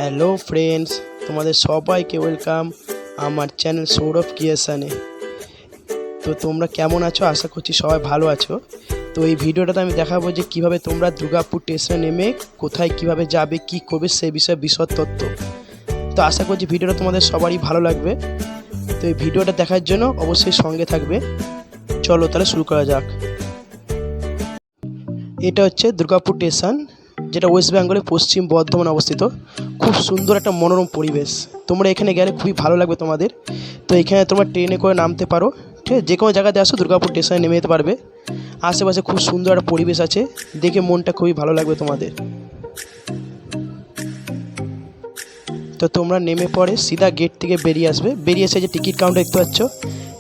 Hello friends, তোমাদের সবাইকে welcome আমার চ্যানেল সৌরভ ক্রিয়েশনে। তো তোমরা কেমন আছো? আশা করছি সবাই ভালো আছো। তো এই ভিডিওটাতে আমি দেখাবো যে কীভাবে তোমরা দুর্গাপুর স্টেশনে নেমে কোথায় কিভাবে যাবে, কি করবে সেই বিষয়ে বিশদ তথ্য। তো আশা করছি ভিডিওটা তোমাদের সবারই ভালো লাগবে। তো এই ভিডিওটা দেখার জন্য অবশ্যই সঙ্গে থাকবে। চলো তাহলে শুরু করা যাক। এটা হচ্ছে দুর্গাপুর স্টেশন, যেটা ওয়েস্ট বেঙ্গলের পশ্চিম বর্ধমান অবস্থিত। খুব সুন্দর একটা মনোরম পরিবেশ, তোমরা এখানে গেলে খুবই ভালো লাগবে তোমাদের। তো এখানে তোমরা ট্রেনে করে নামতে পারো, ঠিক আছে? যে কোনো জায়গাতে আসো দুর্গাপুর স্টেশনে নেমে যেতে পারবে। আশেপাশে খুব সুন্দর একটা পরিবেশ আছে, দেখে মনটা খুবই ভালো লাগবে তোমাদের। তো তোমরা নেমে পরে সিধা গেট থেকে বেরিয়ে আসবে। বেরিয়ে এসে যে টিকিট কাউন্টার দেখতে পাচ্ছ,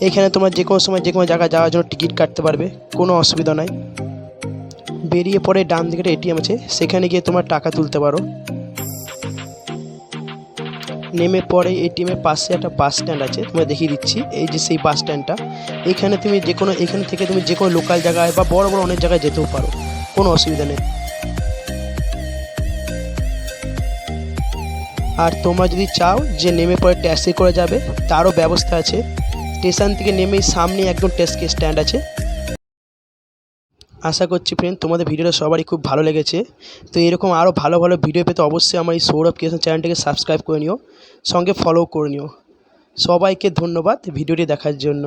এখানে তোমরা যে কোনো সময় যে কোনো জায়গায় যাওয়ার জন্য টিকিট কাটতে পারবে, কোনো অসুবিধা নাই। বেরিয়ে পরে ডান দিকে এটিএম আছে, সেখানে গিয়ে তোমরা টাকা তুলতে পারো। নেমে পরে এটিএমের পাশে একটা বাস স্ট্যান্ড আছে, তোমরা দেখিয়ে দিচ্ছি। এই যে সেই বাস স্ট্যান্ডটা, এখানে তুমি এখান থেকে তুমি যে কোনো লোকাল জায়গায় বা বড় বড় অনেক জায়গায় যেতেও পারো, কোনো অসুবিধা নেই। আর তোমরা যদি চাও যে নেমে পরে ট্যাক্সি করে যাবে, তারও ব্যবস্থা আছে। স্টেশন থেকে নেমেই সামনে একদম ট্যাক্সি স্ট্যান্ড আছে। আশা করছি ফ্রেন্ড তোমাদের ভিডিওটা সবারই খুব ভালো লেগেছে। তো এরকম আরও ভালো ভালো ভিডিও পেতে অবশ্যই আমার এই সৌরভ ক্রিয়েশন চ্যানেলটিকে সাবস্ক্রাইব করে নিও, সঙ্গে ফলো করে নিও। সবাইকে ধন্যবাদ ভিডিওটি দেখার জন্য।